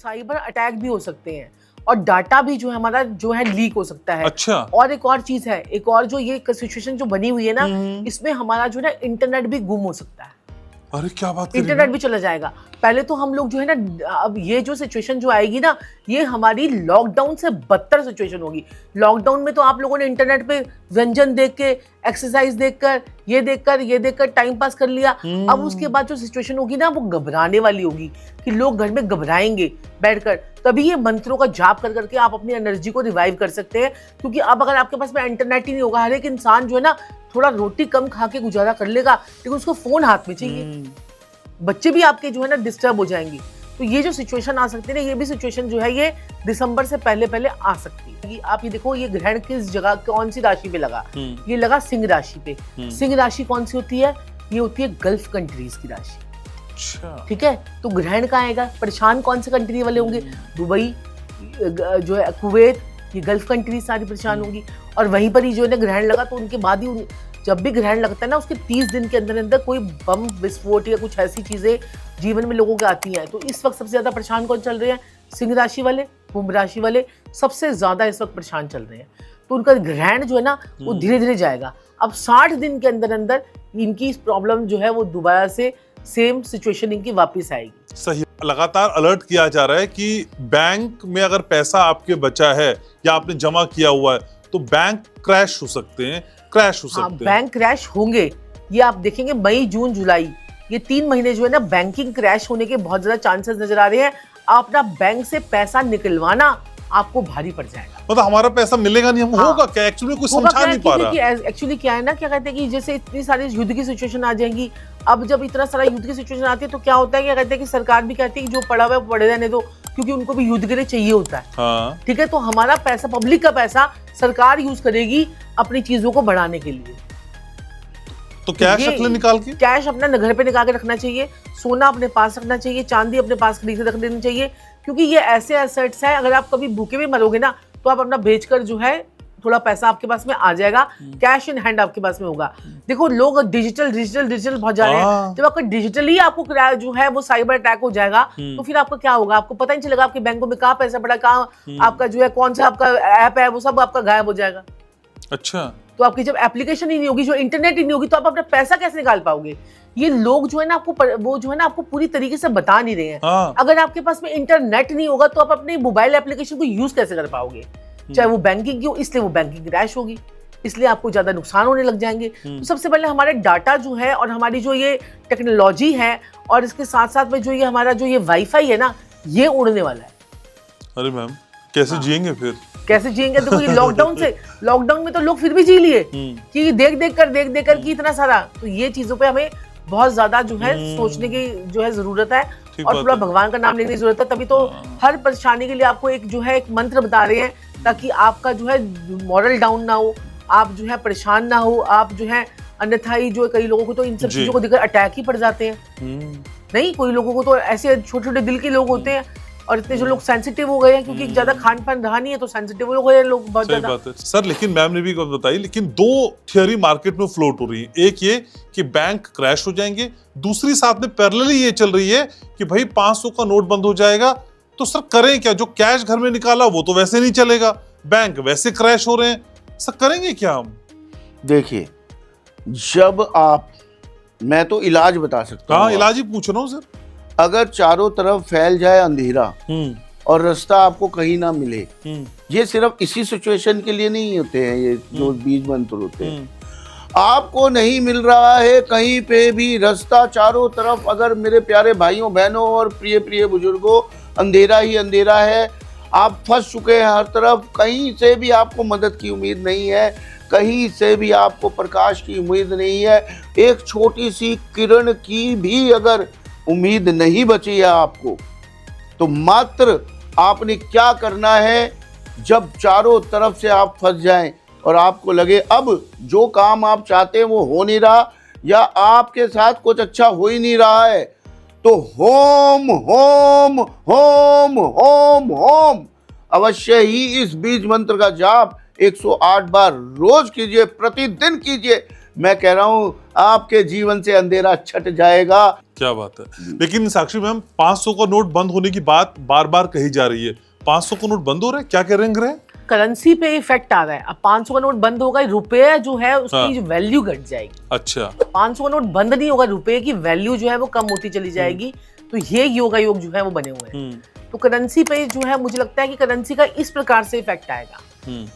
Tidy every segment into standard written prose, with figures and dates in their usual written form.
Cyber attack भी हो सकते हैं और डाटा भी जो है हमारा जो है लीक हो सकता है। अच्छा। और एक और चीज है, एक और जो ये सिचुएशन जो बनी हुई है ना, इसमें हमारा जो है ना इंटरनेट भी गुम हो सकता है। अरे क्या बात कर रही इंटरनेट हैं? भी चला जाएगा। पहले तो हम लोग जो है ना, अब ये जो सिचुएशन जो आएगी ना, ये हमारी लॉकडाउन से बदतर सिचुएशन होगी। लॉकडाउन में तो आप लोगों ने इंटरनेट पे व्यंजन देख के, एक्सरसाइज देखकर, ये देखकर टाइम पास कर लिया। अब उसके बाद जो सिचुएशन होगी ना, वो घबराने वाली होगी कि लोग घर में घबराएंगे बैठकर। तभी ये मंत्रों का जाप कर करके आप अपनी एनर्जी को रिवाइव कर सकते हैं। क्योंकि अब अगर आपके पास में इंटरनेट ही नहीं होगा, हर एक इंसान जो है ना थोड़ा रोटी कम खा के गुजारा कर लेगा, लेकिन उसको फोन हाथ में चाहिए। बच्चे भी आपके जो है ना डिस्टर्ब हो जाएंगे। तो ये जो सिचुएशन आ सकती है ना, ये भी सिचुएशन जो है ये दिसंबर से पहले पहले आ सकती है। आप ये देखो, ये ग्रहण किस जगह, कौन सी राशि पे लगा? ये लगा सिंह राशि पे। सिंह राशि कौन सी होती है? ये होती है गल्फ कंट्रीज की राशि। अच्छा। ठीक है, तो ग्रहण कहाँ आएगा? परेशान कौन से कंट्री वाले होंगे? दुबई, जो है कुवैत, ये गल्फ कंट्री सारी परेशान होंगी। और वहीं पर ही जो है ना ग्रहण लगा, तो उनके बाद ही जब भी ग्रहण लगता है ना, उसके 30 दिन के अंदर अंदर कोई बम विस्फोट या कुछ ऐसी चीजें जीवन में लोगों के आती हैं। तो इस वक्त सबसे ज्यादा परेशान कौन चल रहे हैं? सिंह राशि वाले, कुंभ राशि वाले सबसे ज्यादा इस वक्त परेशान चल रहे हैं। तो उनका ग्रहण जो है ना वो धीरे धीरे जाएगा। अब 60 दिन के अंदर अंदर इनकी प्रॉब्लम जो है वो दोबारा से सेम सिचुएशन इनकी वापस आएगी। सही। लगातार अलर्ट किया जा रहा है कि बैंक में अगर पैसा आपके बचा है या आपने जमा किया हुआ है तो बैंक क्रैश हो सकते हैं, क्रैश हो सकते हैं। बैंक क्रैश होंगे, ये आप देखेंगे मई, जून, जुलाई, ये 3 महीने जो है ना बैंकिंग क्रैश होने के बहुत ज्यादा चांसेस नजर आ रहे हैं। आप ना बैंक से पैसा निकलवाना आपको भारी पड़ जाएगा। मतलब हमारा पैसा मिलेगा नहीं, हम होगा क्या? एक्चुअली कुछ समझा नहीं पा रहा। एक्चुअली क्या है ना, क्या कहते हैं कि जैसे इतनी सारी युद्ध की सिचुएशन आ जाएंगी। अब जब इतना सारा युद्ध की सिचुएशन आती है तो क्या होता है, क्या कहते हैं कि सरकार भी कहती है कि जो पड़ा हुआ है पड़े रहने दो, क्योंकि उनको भी युद्ध के लिए चाहिए होता है। हाँ। ठीक है, तो हमारा पैसा, पब्लिक का पैसा सरकार यूज करेगी अपनी चीजों को बढ़ाने के लिए। तो कैश रख ले निकाल के। कैश अपना घर पे निकाल के रखना चाहिए, सोना अपने पास रखना चाहिए, चांदी अपने पास खरीद के रख देनी चाहिए। क्योंकि ये ऐसे एसेट्स हैं, अगर आप कभी भूखे भी मरोगे ना तो आप अपना बेचकर जो है थोड़ा पैसा आपके पास में आ जाएगा। कैश इन हैंड आपके पास में होगा। देखो लोग डिजिटल बहुत जा रहे हैं। जब आपका डिजिटली आपको जो है वो साइबर अटैक हो जाएगा तो फिर आपका क्या होगा? आपको पता ही नहीं चलेगा आपके बैंकों में कहाँ पैसा पड़ा, कहाँ आपका जो है कौन सा आपका ऐप है, वो सब आपका गायब हो जाएगा। अच्छा। तो आपकी जब एप्लीकेशन ही नहीं होगी, जो इंटरनेट ही नहीं होगी, तो आप अपना पैसा कैसे निकाल पाओगे? ये लोग जो है ना आपको वो जो है ना आपको पूरी तरीके से बता नहीं रहे हैं। हाँ। अगर आपके पास में इंटरनेट नहीं होगा तो आप अपने मोबाइल एप्लीकेशन को यूज कैसे कर पाओगे? चाहे वो बैंकिंग की हो, इसलिए वो बैंकिंग क्रैश होगी, इसलिए आपको ज्यादा नुकसान होने लग जाएंगे। तो सबसे पहले हमारे डाटा जो है और हमारी जो ये टेक्नोलॉजी है और इसके साथ साथ में जो ये हमारा जो ये वाईफाई है ना, ये उड़ने वाला है। अरे मैम कैसे जिएंगे फिर? कैसे जिएंगे? देखो ये लॉकडाउन में तो लोग फिर भी जी लिए कि देख देख कर कि इतना सारा। तो ये चीजों पे हमें बहुत ज्यादा जो है सोचने की जो है जरूरत है और थोड़ा भगवान का नाम लेने की जरूरत है। तभी तो हर परेशानी के लिए आपको एक जो है एक मंत्र बता रहे हैं, ताकि आपका जो है मॉरल डाउन ना हो, आप जो है परेशान ना हो, आप जो है अन्यथा ही जो कई लोगों को तो इन सब चीजों को देखकर अटैक ही पड़ जाते हैं। नहीं, कोई लोगों को तो ऐसे छोटे छोटे दिल के लोग होते हैं और इतने जो लोग सेंसिटिव हो गए हैं क्योंकि ज्यादा खान पान रहा नहीं है तो सेंसिटिव हो गए हैं लोग बहुत ज्यादा। सही बात है सर। लेकिन मैम ने भी बताई, लेकिन 2 थियरी मार्केट में फ्लोट हो रही है। एक ये कि बैंक क्रैश हो जाएंगे, दूसरी साथ में पैरेलली ये चल रही है कि भाई 500 का नोट बंद हो जाएगा। तो सर करें क्या? जो कैश घर में निकाला वो तो वैसे नहीं चलेगा, बैंक वैसे क्रैश हो रहे हैं, सर करेंगे क्या हम? देखिए, जब आप, मैं तो इलाज बता सकता हूँ। हाँ, इलाज ही पूछ रहा हूँ सर। अगर चारों तरफ फैल जाए अंधेरा और रास्ता आपको कहीं ना मिले, ये सिर्फ इसी सिचुएशन के लिए नहीं होते हैं, ये जो बीज मंत्र होते हैं। आपको नहीं मिल रहा है कहीं पे भी रास्ता, चारों तरफ अगर मेरे प्यारे भाइयों बहनों और प्रिय प्रिय बुजुर्गों अंधेरा ही अंधेरा है, आप फंस चुके हैं हर तरफ, कहीं से भी आपको मदद की उम्मीद नहीं है, कहीं से भी आपको प्रकाश की उम्मीद नहीं है, एक छोटी सी किरण की भी अगर उम्मीद नहीं बची है आपको, तो मात्र आपने क्या करना है, जब चारों तरफ से आप फंस जाएं और आपको लगे अब जो काम आप चाहते हैं वो हो नहीं रहा या आपके साथ कुछ अच्छा हो ही नहीं रहा है, तो home home home home home अवश्य ही इस बीज मंत्र का जाप 108 बार रोज कीजिए, प्रतिदिन कीजिए। मैं कह रहा हूँ आपके जीवन से अंधेरा छट जाएगा। क्या बात है। लेकिन साक्षी मैम, 500 का नोट बंद होने की बात बार बार कही जा रही है, 500 का नोट बंद हो रहा है, क्या कह रहे हैं? करेंसी पे इफेक्ट आ रहा है। अब 500 का नोट बंद होगा, रुपये जो है उसकी हाँ। जो वैल्यू घट जाएगी। अच्छा, 500 का नोट बंद नहीं होगा, रुपए की वैल्यू जो है वो कम होती चली जाएगी। तो ये योगायोग जो है वो बने हुए हैं। तो करेंसी पे जो है मुझे लगता है कि करेंसी का इस प्रकार से इफेक्ट आएगा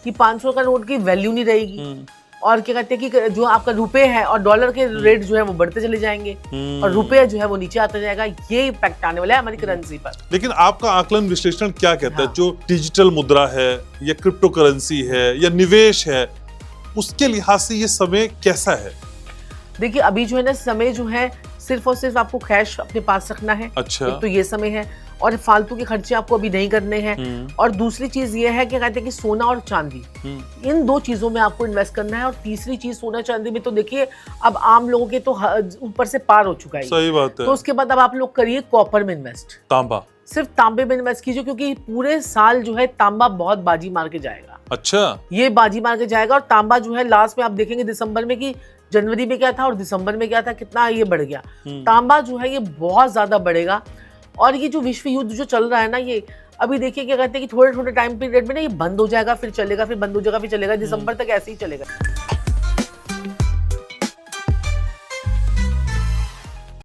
कि 500 का नोट की वैल्यू नहीं रहेगी, और क्या कहते हैं कि जो आपका रुपए है और डॉलर के रेट जो है वो बढ़ते चले जाएंगे और रुपया जो है वो नीचे आता जाएगा। ये इम्पैक्ट आने वाला है हमारी करेंसी पर। लेकिन आपका आकलन विश्लेषण क्या कहता है, हाँ। जो डिजिटल मुद्रा है या क्रिप्टो करेंसी है या निवेश है, उसके लिहाज से ये समय कैसा है? देखिए अभी जो है ना समय जो है सिर्फ और सिर्फ आपको कैश अपने पास रखना है। अच्छा। एक तो ये समय है, और फालतू के खर्चे आपको अभी नहीं करने हैं। और दूसरी चीज ये है कि कहते हैं कि सोना और चांदी, इन दो चीजों में आपको इन्वेस्ट करना है। और तीसरी चीज सोना चांदी में तो देखिए अब आम लोगों के तो ऊपर से पार हो चुका है। सही बात है। तो उसके बाद अब आप लोग करिए कॉपर में इन्वेस्ट, तांबा, सिर्फ तांबे में इन्वेस्ट कीजिए, क्योंकि पूरे साल जो है तांबा बहुत बाजी मार के जाएगा। अच्छा, ये बाजी मार के जाएगा। और तांबा जो है लास्ट में आप देखेंगे दिसंबर में कि जनवरी में क्या था और दिसंबर में क्या था, कितना ये बढ़ गया। तांबा जो है ये बहुत ज्यादा बढ़ेगा। और ये जो विश्व युद्ध जो चल रहा है ना, ये अभी देखिए क्या कहते हैं कि थोड़े थोड़े टाइम पीरियड में ना ये बंद हो जाएगा, फिर चलेगा, फिर बंद हो जाएगा, फिर चलेगा, दिसंबर तक ऐसे ही चलेगा।